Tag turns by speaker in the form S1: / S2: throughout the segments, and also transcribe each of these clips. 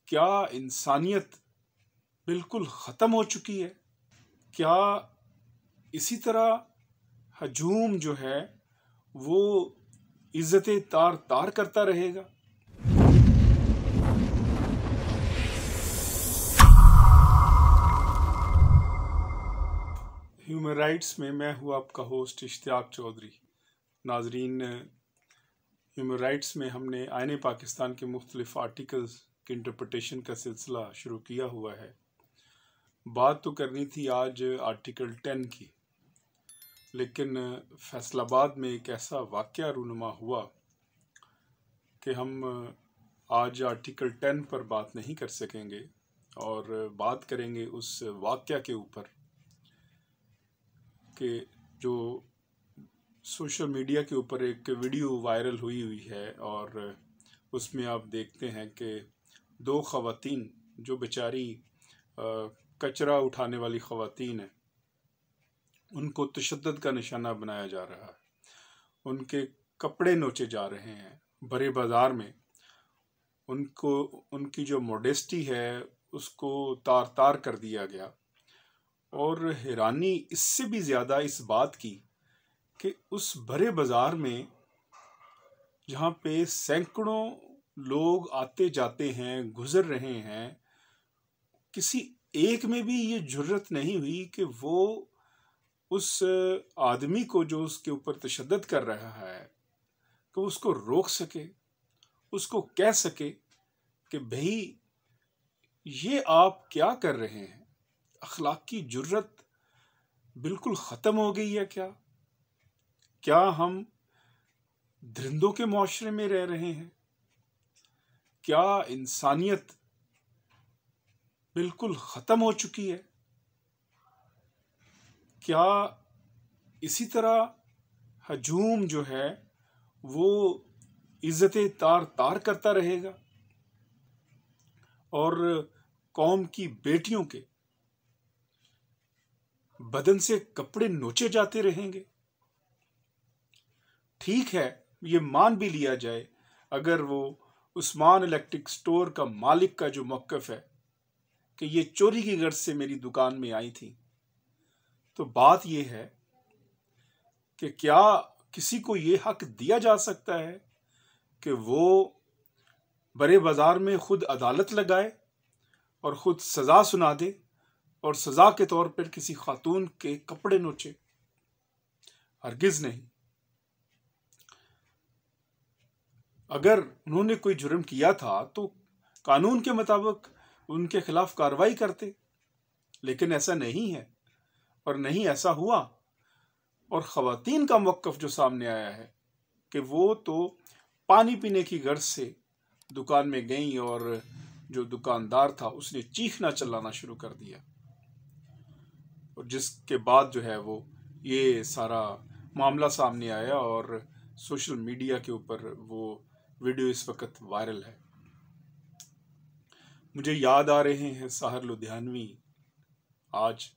S1: क्या इंसानियत बिल्कुल ख़त्म हो चुकी है? क्या इसी तरह हजूम जो है वो इज्जतें तार तार करता रहेगा? ह्यूमन राइट्स में मैं हूँ आपका होस्ट इश्तियाक चौधरी। नाजरीन, ह्यूमन राइट्स में हमने आईने पाकिस्तान के मुख्तलिफ आर्टिकल्स की इंटरप्रटेशन का सिलसिला शुरू किया हुआ है। बात तो करनी थी आज आर्टिकल 10 की, लेकिन फैसलाबाद में एक ऐसा वाक़या रूनुमा हुआ कि हम आज आर्टिकल 10 पर बात नहीं कर सकेंगे और बात करेंगे उस वाक़या के ऊपर कि जो सोशल मीडिया के ऊपर एक वीडियो वायरल हुई है और उसमें आप देखते हैं कि दो ख़वातीन जो बेचारी कचरा उठाने वाली ख़वातीन हैं, उनको तशद्दुद का निशाना बनाया जा रहा है, उनके कपड़े नोचे जा रहे हैं बड़े बाज़ार में, उनको उनकी जो मॉडेस्टी है उसको तार तार कर दिया गया। और हैरानी इससे भी ज़्यादा इस बात की कि उस बड़े बाज़ार में जहाँ पे सैकड़ों लोग आते जाते हैं, गुजर रहे हैं, किसी एक में भी ये जुर्रत नहीं हुई कि वो उस आदमी को जो उसके ऊपर तशद्दुद कर रहा है कि उसको रोक सके, उसको कह सके कि भाई ये आप क्या कर रहे हैं? अखलाक की जुर्रत बिल्कुल ख़त्म हो गई है क्या? क्या हम दरिंदों के मुआशरे में रह रहे हैं? क्या इंसानियत बिल्कुल ख़त्म हो चुकी है? क्या इसी तरह हजूम जो है वो इज्जतें तार तार करता रहेगा और कौम की बेटियों के बदन से कपड़े नोचे जाते रहेंगे? ठीक है, ये मान भी लिया जाए अगर वो उस्मान इलेक्ट्रिक स्टोर का मालिक का जो मौक़िफ़ है कि ये चोरी की गर्ज से मेरी दुकान में आई थी, तो बात ये है कि क्या किसी को ये हक दिया जा सकता है कि वो बड़े बाज़ार में खुद अदालत लगाए और ख़ुद सज़ा सुना दे और सज़ा के तौर पर किसी खातून के कपड़े नोचे? हरगिज़ नहीं। अगर उन्होंने कोई जुर्म किया था तो कानून के मुताबिक उनके खिलाफ कार्रवाई करते, लेकिन ऐसा नहीं है और नहीं ऐसा हुआ। और ख़वातीन का मौक़िफ़ जो सामने आया है कि वो तो पानी पीने की गर्ज से दुकान में गई और जो दुकानदार था उसने चीखना चिल्लाना शुरू कर दिया, और जिसके बाद जो है वो ये सारा मामला सामने आया और सोशल मीडिया के ऊपर वो वीडियो इस वक्त वायरल है। मुझे याद आ रहे हैं साहर लुधियानवी। आज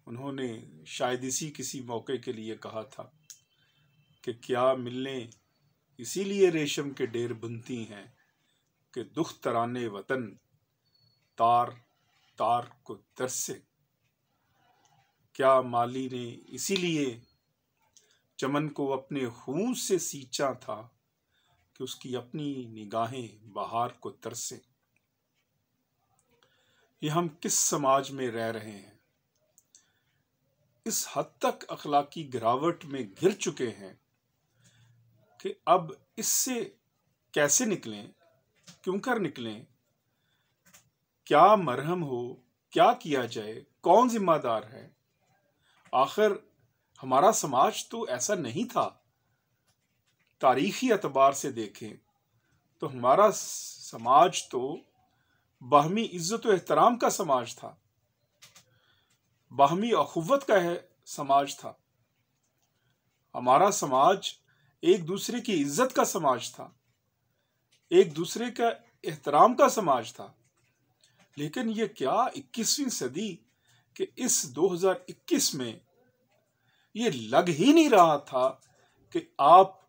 S1: उन्होंने शायद इसी किसी मौके के लिए कहा था कि क्या मिलने इसीलिए रेशम के ढेर बुनती हैं कि दुख तराने वतन तार तार को तरसे। क्या माली ने इसीलिए चमन को अपने खून से सींचा था कि उसकी अपनी निगाहें बहार को तरसे। ये हम किस समाज में रह रहे हैं? इस हद तक अखलाकी गिरावट में गिर चुके हैं कि अब इससे कैसे निकलें, क्यों कर निकलें, क्या मरहम हो, क्या किया जाए, कौन जिम्मेदार है? आखिर हमारा समाज तो ऐसा नहीं था। तारीखी एतबार से देखें तो हमारा समाज तो बाहमी इज्जत व एहतराम का समाज था, बाहमी अखुव्वत का समाज था। हमारा समाज एक दूसरे की इज्जत का समाज था, एक दूसरे का एहतराम का समाज था। लेकिन ये क्या 21वीं सदी के इस 2021 में ये लग ही नहीं रहा था कि आप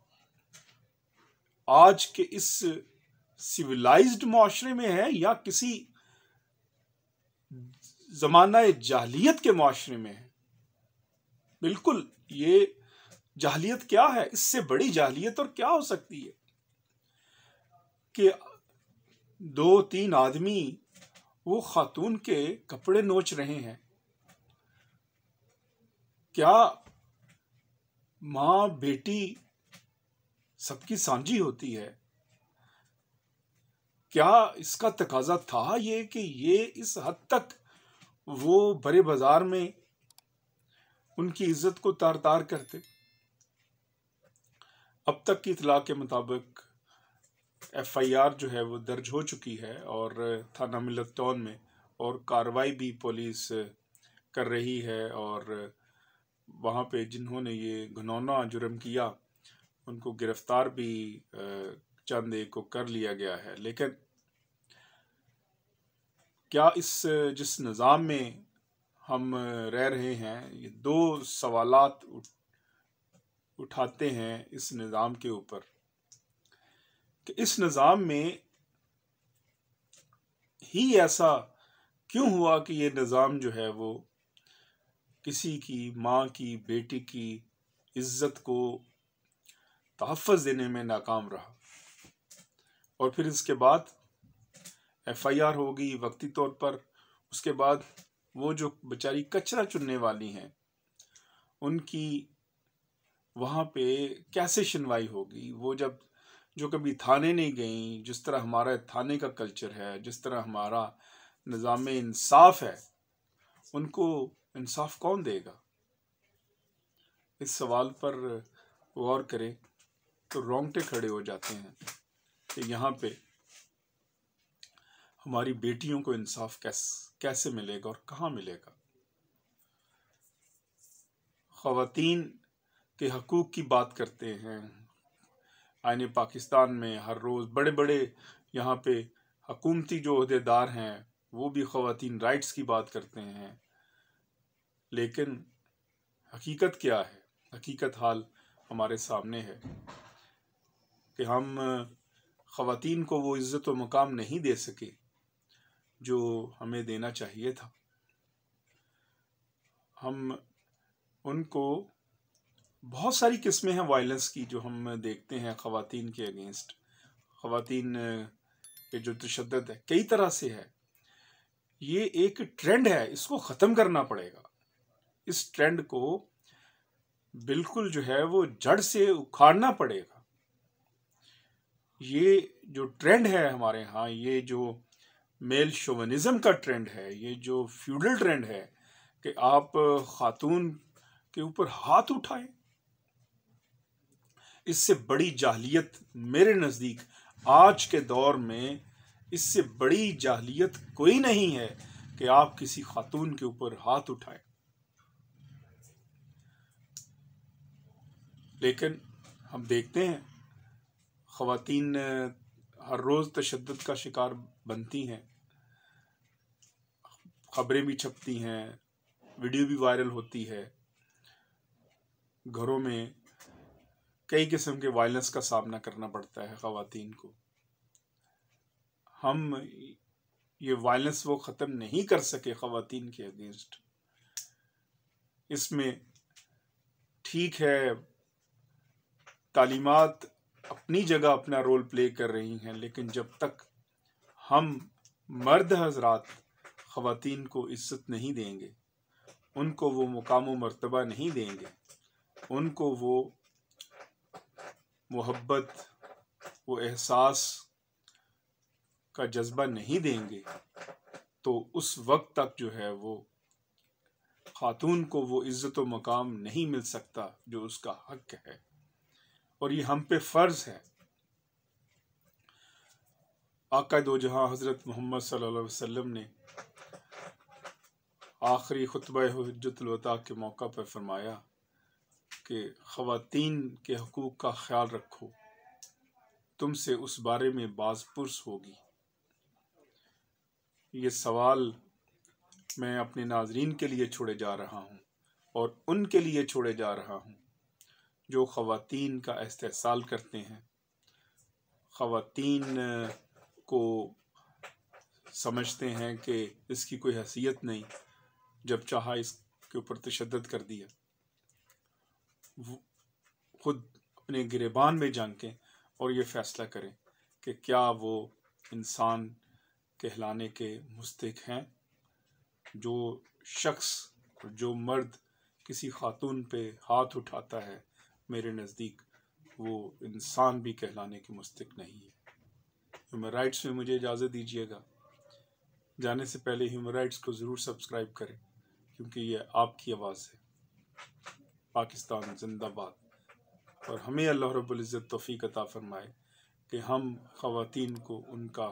S1: आज के इस सिविलाइज्ड माशरे में है या किसी जमाना जाहिलियत के माशरे में है। बिल्कुल, ये जाहिलियत क्या है, इससे बड़ी जाहिलियत और क्या हो सकती है कि 2-3 आदमी वो खातून के कपड़े नोच रहे हैं। क्या माँ बेटी सबकी सांझी होती है? क्या इसका तकाजा था ये कि ये इस हद तक वो बड़े बाजार में उनकी इज्जत को तार तार करते? अब तक की इतला के मुताबिक FIR जो है वो दर्ज हो चुकी है और थाना मिल्लत टाउन में, और कार्रवाई भी पुलिस कर रही है, और वहाँ पे जिन्होंने ये घिनौना जुर्म किया उनको गिरफ्तार भी चंद एक को कर लिया गया है। लेकिन क्या इस जिस निज़ाम में हम रह रहे हैं, ये 2 सवालात उठाते हैं इस निज़ाम के ऊपर कि इस निज़ाम में ही ऐसा क्यों हुआ कि ये निज़ाम जो है वो किसी की माँ की बेटी की इज्जत को तहफ़्फ़ुज़ देने में नाकाम रहा। और फिर इसके बाद FIR होगी वक्ती तौर पर, उसके बाद वो जो बेचारी कचरा चुनने वाली हैं उनकी वहाँ पे कैसे सुनवाई होगी? वो जो कभी थाने नहीं गई, जिस तरह हमारा थाने का कल्चर है, जिस तरह हमारा निज़ाम इंसाफ है, उनको इंसाफ कौन देगा? इस सवाल पर गौर करें तो रोंगटे खड़े हो जाते हैं कि यहाँ पे हमारी बेटियों को इंसाफ कैसे मिलेगा और कहाँ मिलेगा? ख़वातीन के हकूक़ की बात करते हैं। आईने पाकिस्तान में हर रोज़ बड़े बड़े यहाँ पे हुकूमती जो ओहदेदार हैं वो भी ख़वातीन राइट्स की बात करते हैं। लेकिन हकीकत क्या है? हकीकत हाल हमारे सामने है कि हम ख़वातीन को वो इज़्ज़त व मकाम नहीं दे सके जो हमें देना चाहिए था। हम उनको बहुत सारी किस्में हैं वायलेंस की जो हम देखते हैं ख़वातीन के अगेंस्ट। ख़वातीन पे जो तशद्दुद है कई तरह से है। ये एक ट्रेंड है, इसको ख़त्म करना पड़ेगा। इस ट्रेंड को बिल्कुल जो है वो जड़ से उखाड़ना पड़ेगा। ये जो ट्रेंड है हमारे यहाँ, ये जो मेल शोविनिज्म का ट्रेंड है, ये जो फ्यूडल ट्रेंड है कि आप खातून के ऊपर हाथ उठाएं, इससे बड़ी जाहिलियत मेरे नज़दीक आज के दौर में इससे बड़ी जाहिलियत कोई नहीं है कि आप किसी खातून के ऊपर हाथ उठाएं। लेकिन हम देखते हैं ख़वातीन हर रोज़ तशद्दुद का शिकार बनती हैं, ख़बरें भी छपती हैं, वीडियो भी वायरल होती है, घरों में कई किस्म के वायलेंस का सामना करना पड़ता है ख़वातीन को। हम ये वायलेंस वो ख़त्म नहीं कर सके ख़वातीन के अगेंस्ट। इसमें ठीक है तालीमात अपनी जगह अपना रोल प्ले कर रही हैं, लेकिन जब तक हम मर्द हज़रात ख़वातीन को इज़्ज़त नहीं देंगे, उनको वो मुकाम व मर्तबा नहीं देंगे, उनको वो मोहब्बत, वो एहसास का जज्बा नहीं देंगे, तो उस वक्त तक जो है वो खातून को वो इज़्ज़त व मकाम नहीं मिल सकता जो उसका हक है। और ये हम पे फ़र्ज़ है। आका दो जहां हज़रत मोहम्मद सल्लल्लाहु अलैहि वसल्लम ने आखिरी खुतबा हुज्जतुल वदा के मौका पर फरमाया कि ख़वातीन के हकूक़ का ख्याल रखो, तुमसे उस बारे में बाज़पुर्स होगी। ये सवाल मैं अपने नाज़रीन के लिए छोड़े जा रहा हूँ और उनके लिए छोड़े जा रहा हूँ जो ख़वातीन का इस्तेहसाल करते हैं, ख़वातीन को समझते हैं कि इसकी कोई हैसियत नहीं, जब चाहा इसके ऊपर तशद्दुद कर दिया। खुद अपने गिरेबान में झांकें और ये फैसला करें कि क्या वो इंसान कहलाने के मुस्तहिक हैं। जो शख्स, जो मर्द किसी खातून पे हाथ उठाता है, मेरे नज़दीक वो इंसान भी कहलाने के मुस्तहिक नहीं है। ह्यूमन राइट्स में मुझे इजाज़त दीजिएगा। जाने से पहले ह्यूमन राइट्स को ज़रूर सब्सक्राइब करें, क्योंकि ये आपकी आवाज़ है। पाकिस्तान जिंदाबाद। और हमें अल्लाह रब्बुल इज़्ज़त तौफीक अता फरमाए कि हम ख़वातीन को उनका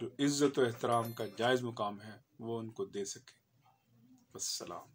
S1: जो इज़्ज़त और एहतराम का जायज़ मुकाम है वो उनको दे सकें। अस्सलाम।